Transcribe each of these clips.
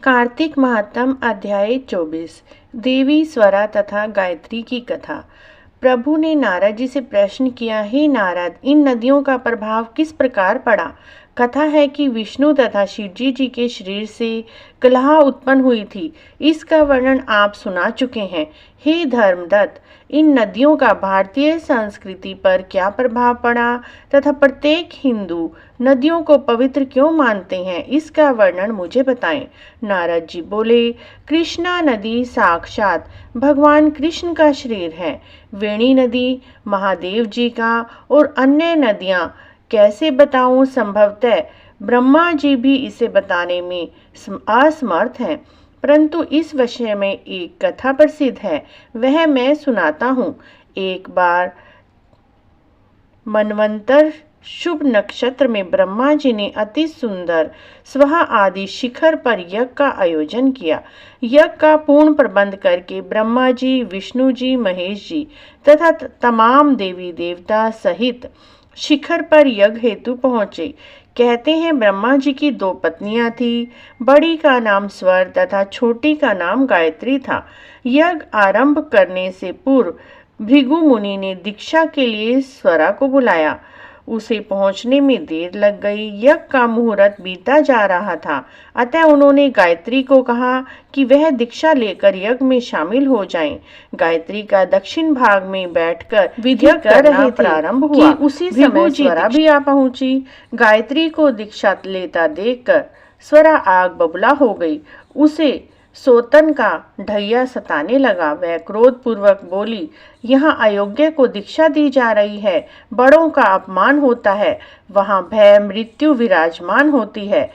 कार्तिक महात्म अध्याय 24। देवी स्वरा तथा गायत्री की कथा। प्रभु ने नारद जी से प्रश्न किया, हे नारद, इन नदियों का प्रभाव किस प्रकार पड़ा? कथा है कि विष्णु तथा शिवजी जी के शरीर से कलह उत्पन्न हुई थी। इसका वर्णन आप सुना चुके हैं। हे धर्मदत्त, इन नदियों का भारतीय संस्कृति पर क्या प्रभाव पड़ा तथा प्रत्येक हिंदू नदियों को पवित्र क्यों मानते हैं, इसका वर्णन मुझे बताएं। नारद जी बोले, कृष्णा नदी साक्षात भगवान कृष्ण का शरीर है। वेणी नदी महादेव जी का और अन्य नदियां कैसे बताऊं? संभवतः ब्रह्मा जी भी इसे बताने में असमर्थ हैं, परंतु इस विषय में एक कथा प्रसिद्ध है, वह मैं सुनाता हूँ। एक बार मनवंतर शुभ नक्षत्र में ब्रह्मा जी ने अति सुंदर स्वह आदि शिखर पर यज्ञ का आयोजन किया। यज्ञ का पूर्ण प्रबंध करके ब्रह्मा जी, विष्णु जी, महेश जी तथा तमाम देवी देवता सहित शिखर पर यज्ञ हेतु पहुंचे। कहते हैं ब्रह्मा जी की दो पत्नियां थी, बड़ी का नाम स्वर तथा छोटी का नाम गायत्री था। यज्ञ आरंभ करने से पूर्व भृगु मुनि ने दीक्षा के लिए स्वरा को बुलाया। उसे पहुंचने में देर लग गई। यज्ञ का मुहूर्त बीता जा रहा था, अतः उन्होंने गायत्री को कहा कि वह दीक्षा लेकर यज्ञ में शामिल हो जाएं। गायत्री का दक्षिण भाग में बैठकर विधि कर रहे प्रारंभ हुआ। उसी समय स्वरा भी आ पहुंची। गायत्री को दीक्षा लेता देखकर स्वरा आग बबूला हो गई। उसे सोतन का ढैया सताने लगा। वह क्रोध पूर्वक बोली, यहाँ अयोग्य को दीक्षा दी जा रही है, बड़ों का अपमान होता है, वहाँ भय मृत्यु विराजमान होती है,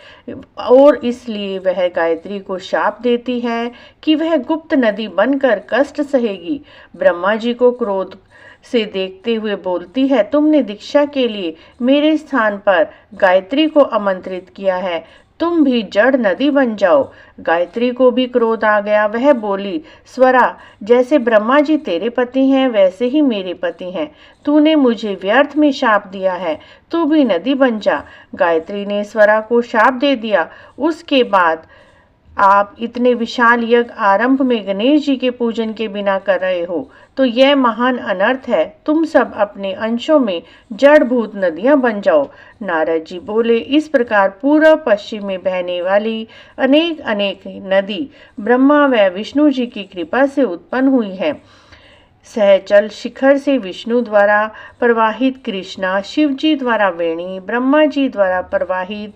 और इसलिए वह गायत्री को शाप देती है कि वह गुप्त नदी बनकर कष्ट सहेगी। ब्रह्मा जी को क्रोध से देखते हुए बोलती है, तुमने दीक्षा के लिए मेरे स्थान पर गायत्री को आमंत्रित किया है, तुम भी जड़ नदी बन जाओ। गायत्री को भी क्रोध आ गया। वह बोली, स्वरा, जैसे ब्रह्मा जी तेरे पति हैं वैसे ही मेरे पति हैं, तूने मुझे व्यर्थ में शाप दिया है, तू भी नदी बन जा। गायत्री ने स्वरा को शाप दे दिया। उसके बाद आप इतने विशाल यज्ञ आरंभ में गणेश जी के पूजन के बिना कर रहे हो, तो यह महान अनर्थ है। तुम सब अपने अंशों में जड़भूत नदियां बन जाओ। नारद जी बोले, इस प्रकार पूर्व पश्चिम में बहने वाली अनेक अनेक नदी ब्रह्मा व विष्णु जी की कृपा से उत्पन्न हुई है। सहचल शिखर से विष्णु द्वारा प्रवाहित कृष्णा, शिव जी द्वारा वेणी, ब्रह्मा जी द्वारा प्रवाहित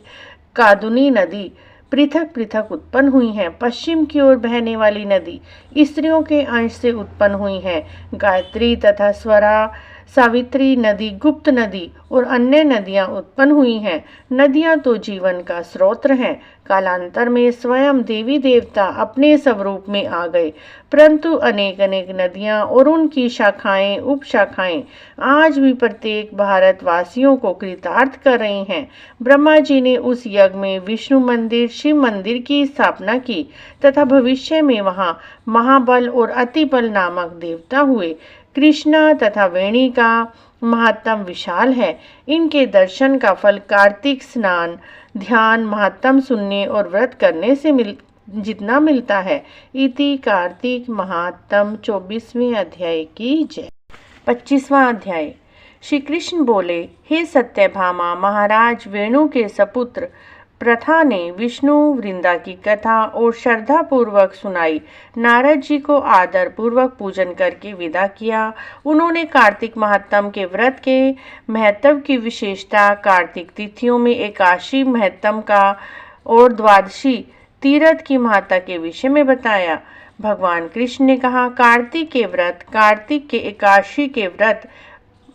कादुनी नदी पृथक पृथक उत्पन्न हुई हैं। पश्चिम की ओर बहने वाली नदी स्त्रियों के अंश से उत्पन्न हुई हैं। गायत्री तथा स्वरा, सावित्री नदी, गुप्त नदी और अन्य नदियां उत्पन्न हुई हैं। नदियां तो जीवन का स्रोत हैं। कालांतर में स्वयं देवी देवता अपने स्वरूप में आ गए, परंतु अनेक अनेक नदियां और उनकी शाखाएं उपशाखाएं आज भी प्रत्येक भारतवासियों को कृतार्थ कर रही हैं। ब्रह्मा जी ने उस यज्ञ में विष्णु मंदिर, शिव मंदिर की स्थापना की तथा भविष्य में वहां महाबल और अतिबल नामक देवता हुए। कृष्णा तथा वेणी का महात्म विशाल है। इनके दर्शन का फल कार्तिक स्नान, ध्यान, महात्म सुनने और व्रत करने से जितना मिलता है। इति कार्तिक महात्म 24वें अध्याय की जय। 25वां अध्याय। श्री कृष्ण बोले, हे सत्यभामा, महाराज वेणु के सपुत्र प्रथा ने विष्णु वृंदा की कथा और श्रद्धा पूर्वक सुनाई। नारद जी को आदर पूर्वक पूजन करके विदा किया। उन्होंने कार्तिक महात्म के व्रत के महत्व की विशेषता, कार्तिक तिथियों में एकादशी महत्म का और द्वादशी तीर्थ की महत्ता के विषय में बताया। भगवान कृष्ण ने कहा, कार्तिक के व्रत, कार्तिक के एकादशी के व्रत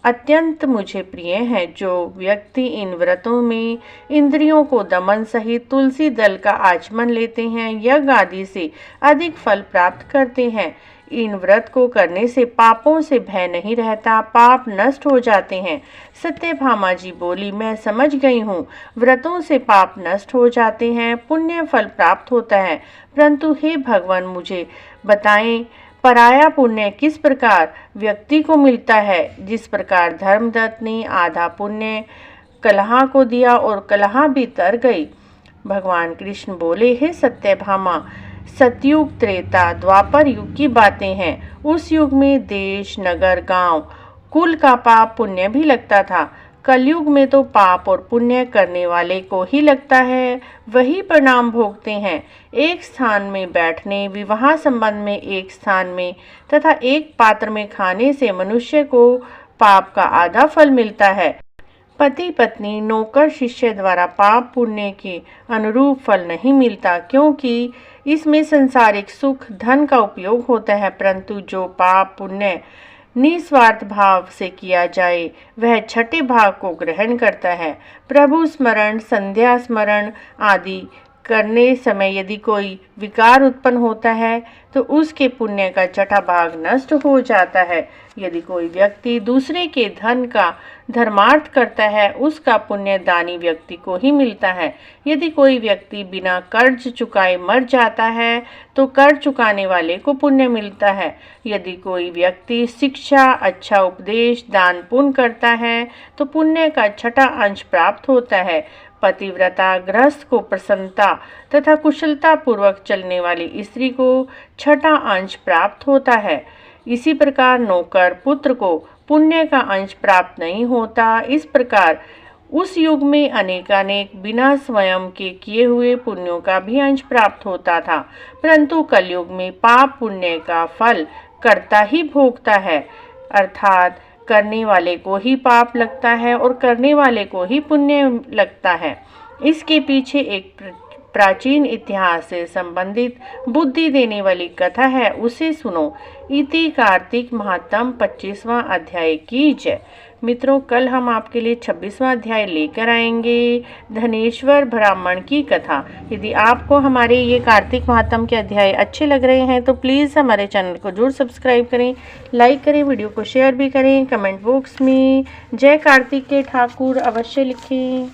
अत्यंत मुझे प्रिय है। जो व्यक्ति इन व्रतों में इंद्रियों को दमन सहित तुलसी दल का आचमन लेते हैं, यज्ञ आदि से अधिक फल प्राप्त करते हैं। इन व्रत को करने से पापों से भय नहीं रहता, पाप नष्ट हो जाते हैं। सत्यभामा जी बोली, मैं समझ गई हूँ, व्रतों से पाप नष्ट हो जाते हैं, पुण्य फल प्राप्त होता है, परंतु हे भगवान, मुझे बताएं पराया पुण्य किस प्रकार व्यक्ति को मिलता है। जिस प्रकार धर्मदत्त ने आधा पुण्य कलहा को दिया और कलहा भी तर गई, भगवान कृष्ण बोले, हे सत्यभामा, सतयुग, त्रेता, द्वापर युग की बातें हैं। उस युग में देश, नगर, गांव, कुल का पाप पुण्य भी लगता था। कलयुग में तो पाप और पुण्य करने वाले को ही लगता है, वही परिणाम भोगते हैं। एक स्थान में बैठने, विवाह संबंध में एक स्थान में तथा एक पात्र में खाने से मनुष्य को पाप का आधा फल मिलता है। पति पत्नी, नौकर, शिष्य द्वारा पाप पुण्य के अनुरूप फल नहीं मिलता, क्योंकि इसमें सांसारिक सुख, धन का उपयोग होता है। परंतु जो पाप पुण्य निस्वार्थ भाव से किया जाए, वह छठे भाग को ग्रहण करता है। प्रभु स्मरण, संध्या स्मरण आदि करने समय यदि कोई विकार उत्पन्न होता है तो उसके पुण्य का छठा भाग नष्ट हो जाता है। यदि कोई व्यक्ति दूसरे के धन का धर्मार्थ करता है, उसका पुण्य दानी व्यक्ति को ही मिलता है। यदि कोई व्यक्ति बिना कर्ज चुकाए मर जाता है तो कर्ज चुकाने वाले को पुण्य मिलता है। यदि कोई व्यक्ति शिक्षा, अच्छा उपदेश, दान पुण्य करता है तो पुण्य का छठा अंश प्राप्त होता है। पतिव्रता गृहस्थ को प्रसन्नता तथा कुशलता पूर्वक चलने वाली स्त्री को छठा अंश प्राप्त होता है। इसी प्रकार नौकर पुत्र को पुण्य का अंश प्राप्त नहीं होता। इस प्रकार उस युग में अनेकानेक बिना स्वयं के किए हुए पुण्यों का भी अंश प्राप्त होता था। परंतु कलयुग में पाप पुण्य का फल कर्ता ही भोगता है, अर्थात करने वाले को ही पाप लगता है और करने वाले को ही पुण्य लगता है। इसके पीछे एक प्राचीन इतिहास से संबंधित बुद्धि देने वाली कथा है, उसे सुनो। इति कार्तिक महात्म 25वां अध्याय की जय। मित्रों, कल हम आपके लिए 26वां अध्याय लेकर आएंगे, धनेश्वर ब्राह्मण की कथा। यदि आपको हमारे ये कार्तिक महात्म के अध्याय अच्छे लग रहे हैं तो प्लीज़ हमारे चैनल को जरूर सब्सक्राइब करें, लाइक करें, वीडियो को शेयर भी करें। कमेंट बॉक्स में जय कार्तिक के ठाकुर अवश्य लिखें।